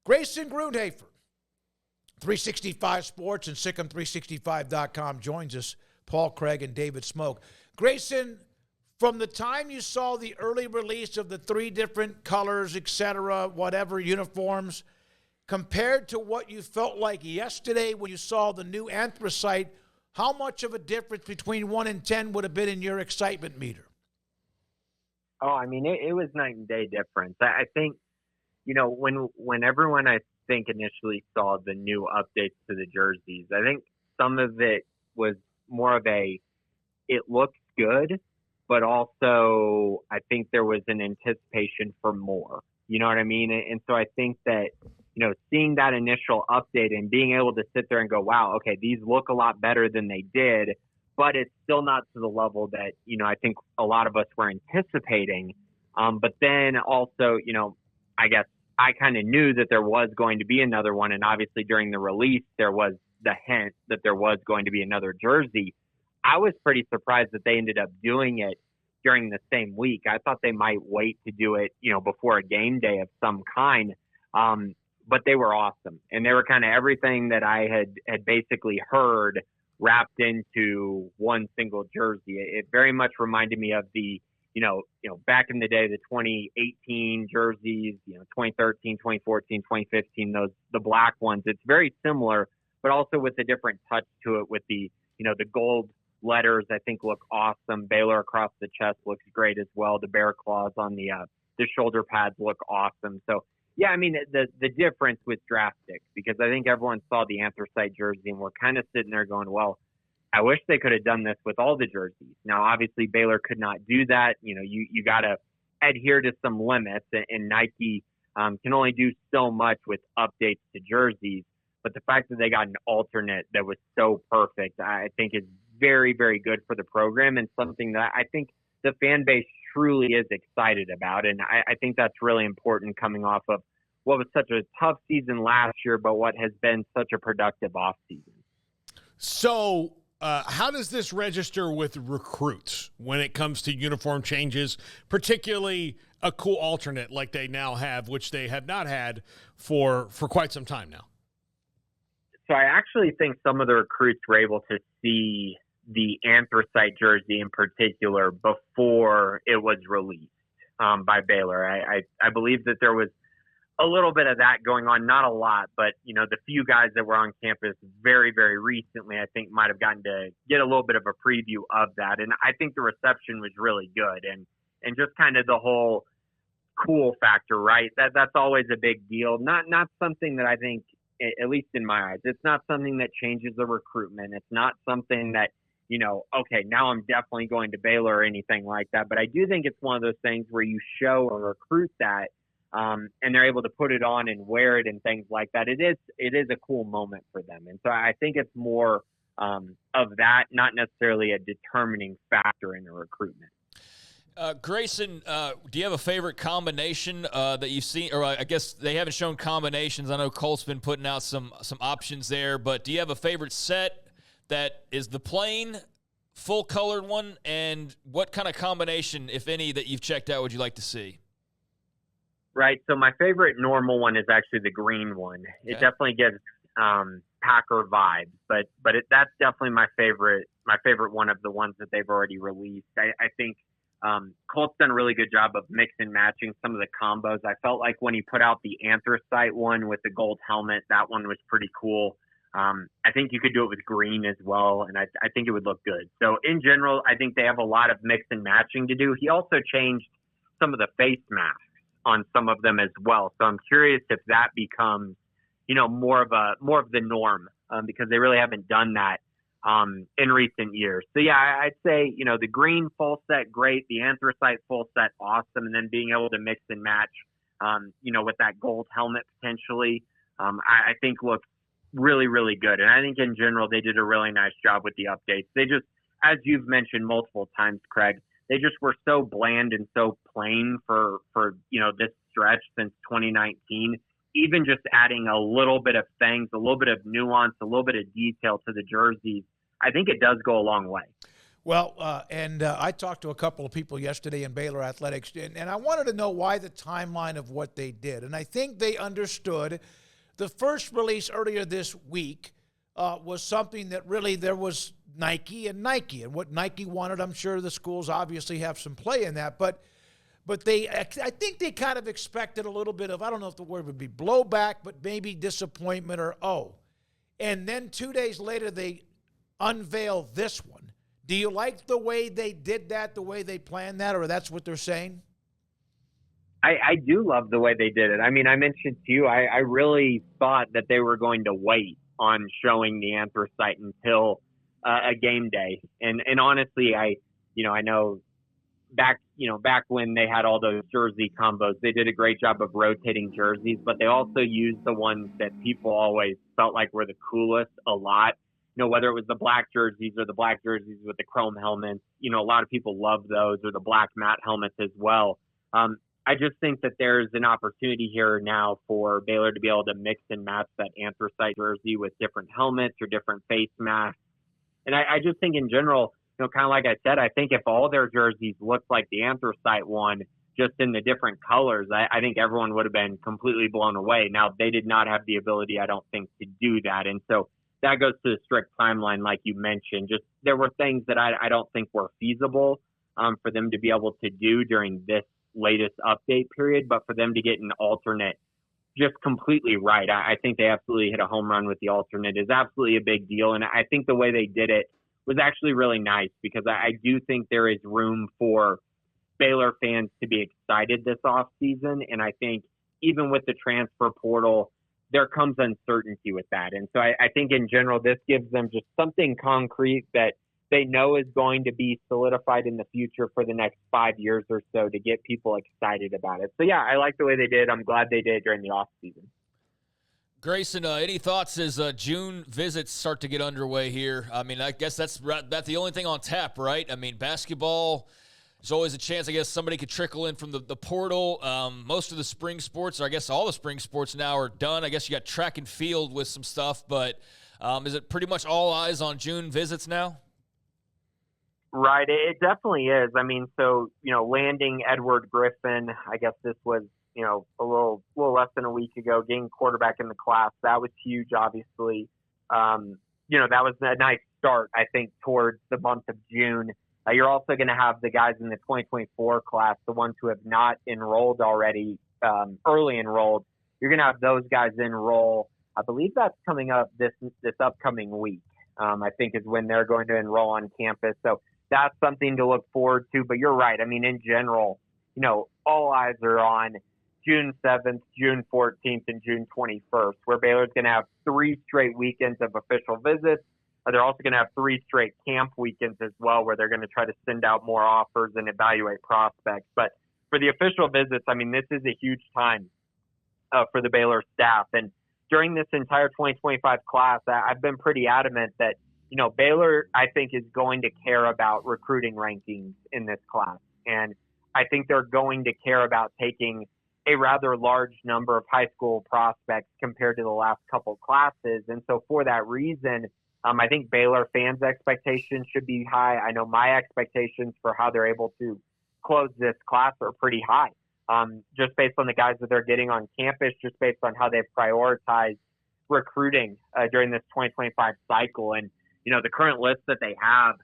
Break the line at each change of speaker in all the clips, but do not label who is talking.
Grayson Grundhoefer, 365 Sports and Sic'Em365.com joins us. Paul Craig and David Smoke. Grayson, from the time you saw the early release of the 3 different colors, etc., whatever, uniforms, compared to what you felt like yesterday when you saw the new anthracite, how much of a difference between 1 and 10 would have been in your excitement meter?
Oh, I mean, it was night and day difference. I think, when everyone, I think, initially saw the new updates to the jerseys, I think some of it was more of it looks good, but also I think there was an anticipation for more. You know what I mean? And so I think that, seeing that initial update and being able to sit there and go, wow, okay, these look a lot better than they did, but it's still not to the level that, I think a lot of us were anticipating. But then also, I guess I kind of knew that there was going to be another one. And obviously during the release, there was the hint that there was going to be another jersey. I was pretty surprised that they ended up doing it during the same week. I thought they might wait to do it, before a game day of some kind. But they were awesome. And they were kind of everything that I had basically heard wrapped into one single jersey. It very much reminded me of the, back in the day, the 2018 jerseys, 2013, 2014, 2015, the black ones. It's very similar, but also with a different touch to it with the, the gold letters, I think, look awesome. Baylor across the chest looks great as well. The bear claws on the shoulder pads look awesome. So, yeah, I mean, the difference was drastic because I think everyone saw the anthracite jersey and we're kind of sitting there going, well, I wish they could have done this with all the jerseys. Now, obviously, Baylor could not do that. You got to adhere to some limits, and Nike can only do so much with updates to jerseys. But the fact that they got an alternate that was so perfect, I think is very, very good for the program and something that I think the fan base truly is excited about. And I think that's really important coming off of what was such a tough season last year, but what has been such a productive offseason.
So how does this register with recruits when it comes to uniform changes, particularly a cool alternate like they now have, which they have not had for quite some time now?
So I actually think some of the recruits were able to see the anthracite jersey in particular before it was released by Baylor. I believe that there was a little bit of that going on, not a lot, but the few guys that were on campus very, very recently, I think might have gotten to get a little bit of a preview of that. And I think the reception was really good and just kind of the whole cool factor, right? That's always a big deal. Not something that I think, at least in my eyes, it's not something that changes the recruitment. It's not something that, okay, now I'm definitely going to Baylor or anything like that. But I do think it's one of those things where you show a recruit that, and they're able to put it on and wear it and things like that. It is a cool moment for them. And so I think it's more of that, not necessarily a determining factor in the recruitment.
Grayson, do you have a favorite combination that you've seen? Or I guess they haven't shown combinations. I know Colt's been putting out some options there, but do you have a favorite set that is the plain, full-colored one? And what kind of combination, if any, that you've checked out would you like to see?
Right. So my favorite normal one is actually the green one. Okay. It definitely gives Packer vibes, but that's definitely my favorite one of the ones that they've already released. I think Colt's done a really good job of mix and matching some of the combos. I felt like when he put out the anthracite one with the gold helmet, that one was pretty cool. I think you could do it with green as well, and I think it would look good. So in general, I think they have a lot of mix and matching to do. He also changed some of the face masks on some of them as well. So I'm curious if that becomes, more of the norm, because they really haven't done that in recent years. So yeah, I'd say, the green full set, great. The anthracite full set, awesome. And then being able to mix and match, with that gold helmet potentially, I think looks really, really good. And I think in general, they did a really nice job with the updates. They just, as you've mentioned multiple times, Craig, they just were so bland and so plain for this stretch since 2019. Even just adding a little bit of things, a little bit of nuance, a little bit of detail to the jerseys, I think it does go a long way.
Well, and I talked to a couple of people yesterday in Baylor Athletics, and I wanted to know why the timeline of what they did. And I think they understood the first release earlier this week was something that really there was Nike and what Nike wanted. I'm sure the schools obviously have some play in that, but I think they kind of expected a little bit of, I don't know if the word would be blowback, but maybe disappointment or And then 2 days later, they unveil this one. Do you like the way they did that, the way they planned that, or that's what they're saying?
I do love the way they did it. I mean, I mentioned to you, I really thought that they were going to wait on showing the anthracite until a game day. And honestly, I know back when they had all those jersey combos, they did a great job of rotating jerseys, but they also used the ones that people always felt like were the coolest a lot. Whether it was the black jerseys or the black jerseys with the chrome helmets, a lot of people love those, or the black matte helmets as well. I just think that there's an opportunity here now for Baylor to be able to mix and match that anthracite jersey with different helmets or different face masks. And I just think in general, kind of like I said, I think if all their jerseys looked like the anthracite one, just in the different colors, I think everyone would have been completely blown away. Now, they did not have the ability, I don't think, to do that. And so that goes to the strict timeline, like you mentioned. Just there were things that I don't think were feasible for them to be able to do during this latest update period, but for them to get an alternate just completely right, I think they absolutely hit a home run with the alternate is absolutely a big deal. And I think the way they did it was actually really nice, because I do think there is room for Baylor fans to be excited this offseason. And I think even with the transfer portal, there comes uncertainty with that. And so I think in general, this gives them just something concrete that they know is going to be solidified in the future for the next 5 years or so to get people excited about it. So, yeah, I like the way they did. I'm glad they did during the offseason.
Grayson, any thoughts as June visits start to get underway here? I mean, I guess that's the only thing on tap, right? I mean, basketball, there's always a chance, I guess, somebody could trickle in from the portal. Most of the spring sports, or I guess all the spring sports now are done. I guess you got track and field with some stuff, but is it pretty much all eyes on June visits now?
Right, it definitely is. I mean, so, landing Edward Griffin, I guess this was, a little less than a week ago, getting quarterback in the class. That was huge, obviously. That was a nice start, I think, towards the month of June. You're also going to have the guys in the 2024 class, the ones who have not enrolled already, early enrolled. You're going to have those guys enroll. I believe that's coming up this upcoming week, I think is when they're going to enroll on campus. So that's something to look forward to. But you're right. I mean, in general, all eyes are on June 7th, June 14th, and June 21st, where Baylor's going to have 3 straight weekends of official visits. They're also going to have 3 straight camp weekends as well, where they're going to try to send out more offers and evaluate prospects. But for the official visits, I mean, this is a huge time for the Baylor staff. And during this entire 2025 class, I've been pretty adamant that, Baylor, I think, is going to care about recruiting rankings in this class. And I think they're going to care about taking a rather large number of high school prospects compared to the last couple classes. And so for that reason, I think Baylor fans' expectations should be high. I know my expectations for how they're able to close this class are pretty high, just based on the guys that they're getting on campus, just based on how they've prioritized recruiting during this 2025 cycle. And, the current list that they have,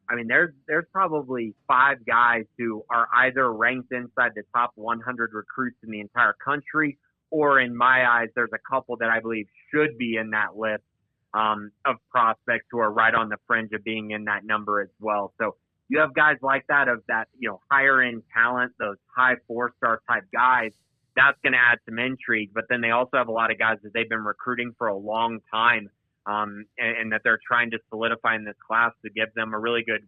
I mean, there's probably 5 guys who are either ranked inside the top 100 recruits in the entire country, or in my eyes, there's a couple that I believe should be in that list of prospects who are right on the fringe of being in that number as well. So you have guys like that, of that, higher end talent, those high 4-star type guys. That's going to add some intrigue. But then they also have a lot of guys that they've been recruiting for a long time, and that they're trying to solidify in this class to give them a really good,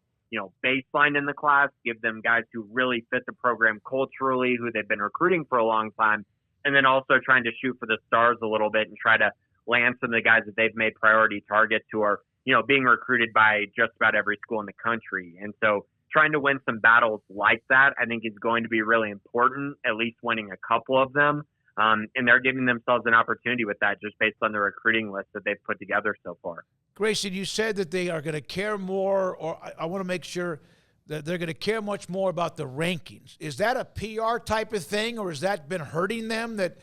baseline in the class, give them guys who really fit the program culturally, who they've been recruiting for a long time, and then also trying to shoot for the stars a little bit and try to land some of the guys that they've made priority targets who are, being recruited by just about every school in the country. And so trying to win some battles like that, I think, is going to be really important, at least winning a couple of them. And they're giving themselves an opportunity with that just based on the recruiting list that they've put together so far.
Grayson, you said that they are going to care more, or I want to make sure that they're going to care much more about the rankings. Is that a PR type of thing, or has that been hurting them that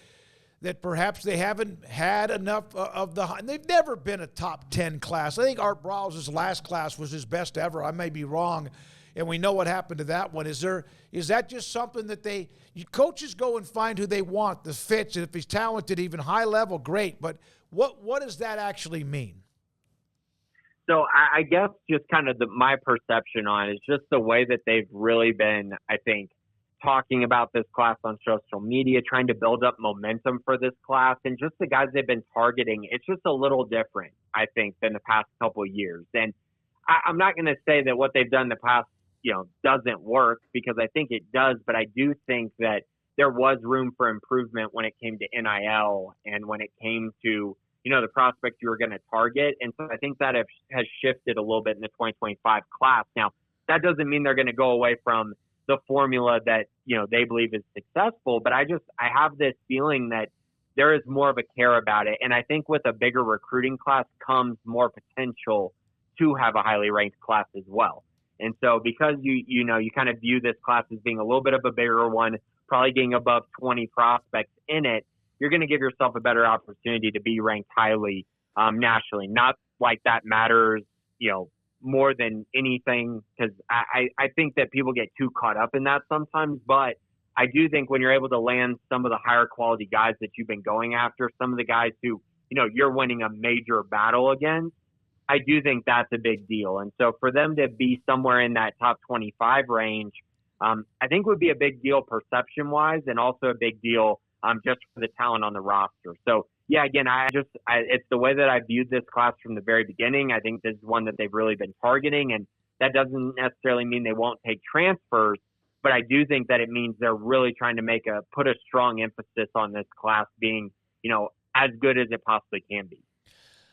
perhaps they haven't had enough of the – they've never been a top 10 class. I think Art Browse's last class was his best ever. I may be wrong, and we know what happened to that one. Is that just something that coaches go and find who they want, the fits, and if he's talented, even high level, great. But what does that actually mean?
So I guess just kind of my perception on it is just the way that they've really been, I think, talking about this class on social media, trying to build up momentum for this class, and just the guys they've been targeting. It's just a little different, I think, than the past couple of years. And I'm not going to say that what they've done in the past, doesn't work, because I think it does, but I do think that there was room for improvement when it came to NIL and when it came to, the prospects you were going to target. And so I think that has shifted a little bit in the 2025 class. Now, that doesn't mean they're going to go away from the formula that, they believe is successful, but I have this feeling that there is more of a care about it. And I think with a bigger recruiting class comes more potential to have a highly ranked class as well. And so because you kind of view this class as being a little bit of a bigger one, probably getting above 20 prospects in it, you're going to give yourself a better opportunity to be ranked highly nationally. Not like that matters, more than anything, because I think that people get too caught up in that sometimes. But I do think when you're able to land some of the higher quality guys that you've been going after, some of the guys who, you're winning a major battle against, I do think that's a big deal. And so for them to be somewhere in that top 25 range, I think would be a big deal perception-wise, and also a big deal just for the talent on the roster. So, yeah, again, it's the way that I viewed this class from the very beginning. I think this is one that they've really been targeting, and that doesn't necessarily mean they won't take transfers, but I do think that it means they're really trying to put a strong emphasis on this class being, as good as it possibly can be.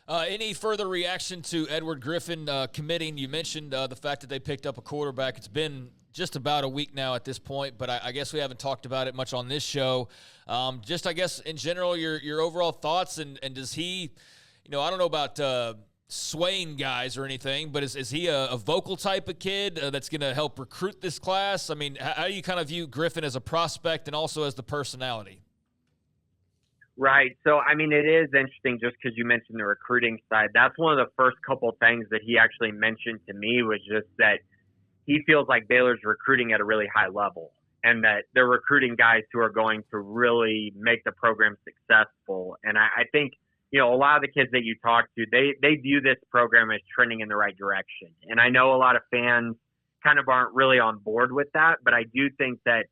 Any further reaction to Edward Griffin committing? You mentioned the fact that they picked up a quarterback. It's been just about a week now at this point, but I guess we haven't talked about it much on this show. Just, I guess, in general, your overall thoughts, and does he, I don't know about swaying guys or anything, but is he a vocal type of kid that's going to help recruit this class? I mean, how do you kind of view Griffin as a prospect and also as the personality?
Right. So, I mean, it is interesting just because you mentioned the recruiting side. That's one of the first couple of things that he actually mentioned to me, was just that he feels like Baylor's recruiting at a really high level, and that they're recruiting guys who are going to really make the program successful. And I think, a lot of the kids that you talk to, they view this program as trending in the right direction. And I know a lot of fans kind of aren't really on board with that, but I do think that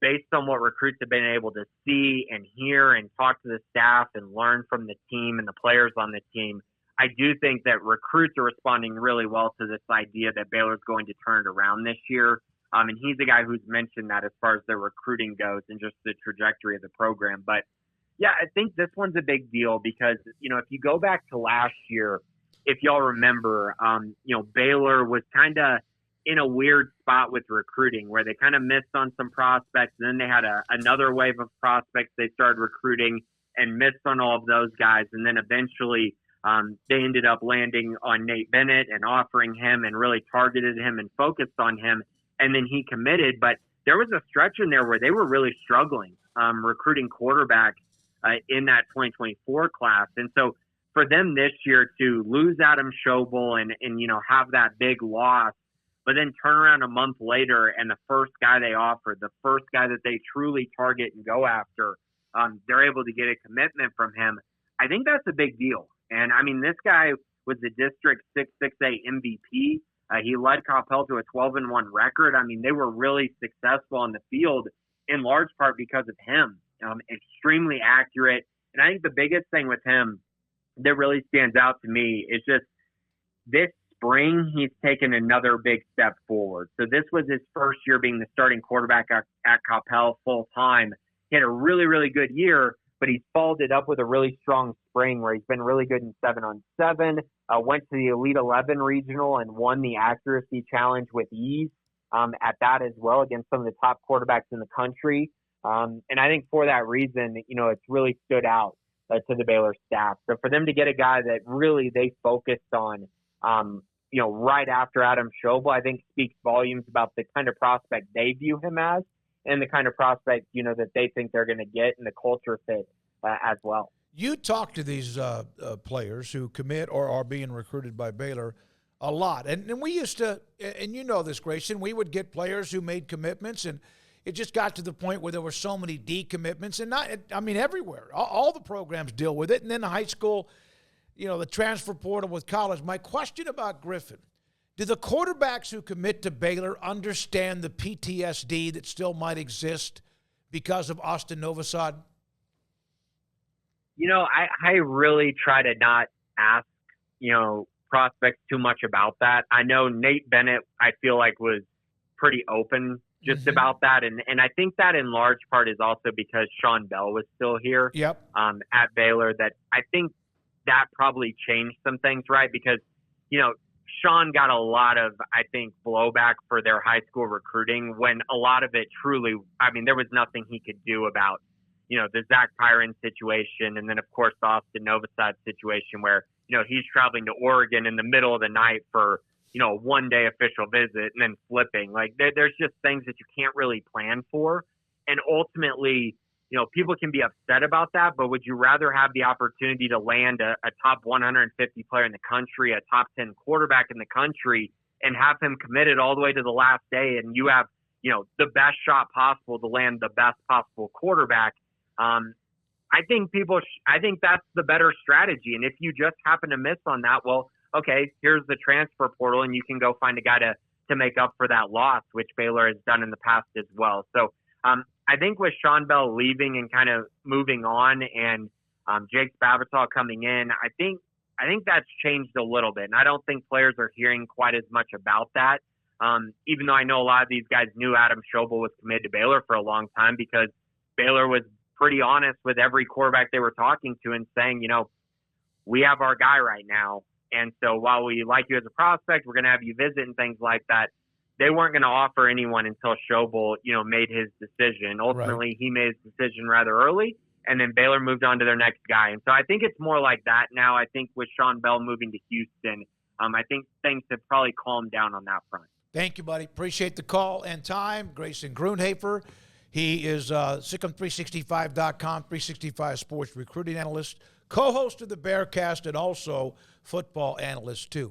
based on what recruits have been able to see and hear and talk to the staff and learn from the team and the players on the team, I do think that recruits are responding really well to this idea that Baylor's going to turn it around this year. And he's the guy who's mentioned that as far as their recruiting goes and just the trajectory of the program. But yeah, I think this one's a big deal because, if you go back to last year, if y'all remember, Baylor was kind of in a weird spot with recruiting where they kind of missed on some prospects, and then they had another wave of prospects they started recruiting and missed on all of those guys. And then eventually they ended up landing on Nate Bennett and offering him and really targeted him and focused on him. And then he committed. But there was a stretch in there where they were really struggling recruiting quarterbacks in that 2024 class. And so for them this year to lose Adam Schobel and have that big loss, but then turn around a month later and the first guy they offered, the first guy that they truly target and go after, they're able to get a commitment from him. I think that's a big deal. And, I mean, this guy was the District 6-6A MVP. He led Coppell to a 12-1 record. I mean, they were really successful on the field in large part because of him. Extremely accurate. And I think the biggest thing with him that really stands out to me is just this spring, he's taken another big step forward. So this was his first year being the starting quarterback at Coppell full time. He had a really, really good year, but he's followed it up with a really strong spring where he's been really good in 7-on-7, went to the Elite 11 regional and won the accuracy challenge with ease at that as well against some of the top quarterbacks in the country. And I think for that reason, it's really stood out to the Baylor staff. So for them to get a guy that really they focused on, right after Adam Schobel, I think speaks volumes about the kind of prospect they view him as and the kind of prospect, that they think they're going to get and the culture fit as well.
You talk to these players who commit or are being recruited by Baylor a lot. And we used to, and you know this, Grayson, we would get players who made commitments, and it just got to the point where there were so many decommitments, and everywhere. All the programs deal with it. And then the high school, the transfer portal with college. My question about Griffin, do the quarterbacks who commit to Baylor understand the PTSD that still might exist because of Austin Novosad?
I really try to not ask, prospects too much about that. I know Nate Bennett, I feel like, was pretty open just about that. And I think that in large part is also because Sean Bell was still here at Baylor, that I think that probably changed some things, right? Because, Sean got a lot of, I think, blowback for their high school recruiting when a lot of it truly, there was nothing he could do about, the Zach Pyron situation. And then, of course, the Austin Novosad situation where, he's traveling to Oregon in the middle of the night for, a one-day official visit and then flipping. Like, there's just things that you can't really plan for. And ultimately, people can be upset about that, but would you rather have the opportunity to land a top 150 player in the country, a top 10 quarterback in the country, and have him committed all the way to the last day, and you have, the best shot possible to land the best possible quarterback? I think I think that's the better strategy. And if you just happen to miss on that, well, okay, here's the transfer portal, and you can go find a guy to make up for that loss, which Baylor has done in the past as well. So I think with Sean Bell leaving and kind of moving on, and Jake Spavital coming in, I think that's changed a little bit. And I don't think players are hearing quite as much about that. Even though I know a lot of these guys knew Adam Schobel was committed to Baylor for a long time, because Baylor was pretty honest with every quarterback they were talking to and saying, we have our guy right now. And so while we like you as a prospect, we're going to have you visit and things like that. They weren't going to offer anyone until Schobel, made his decision. Ultimately, He made his decision rather early, and then Baylor moved on to their next guy. And so I think it's more like that now. I think with Sean Bell moving to Houston, I think things have probably calmed down on that front.
Thank you, buddy. Appreciate the call and time. Grayson Grundhoefer. He is Sic'Em365.com, 365 Sports Recruiting Analyst, co-host of the Bearcast, and also football analyst, too.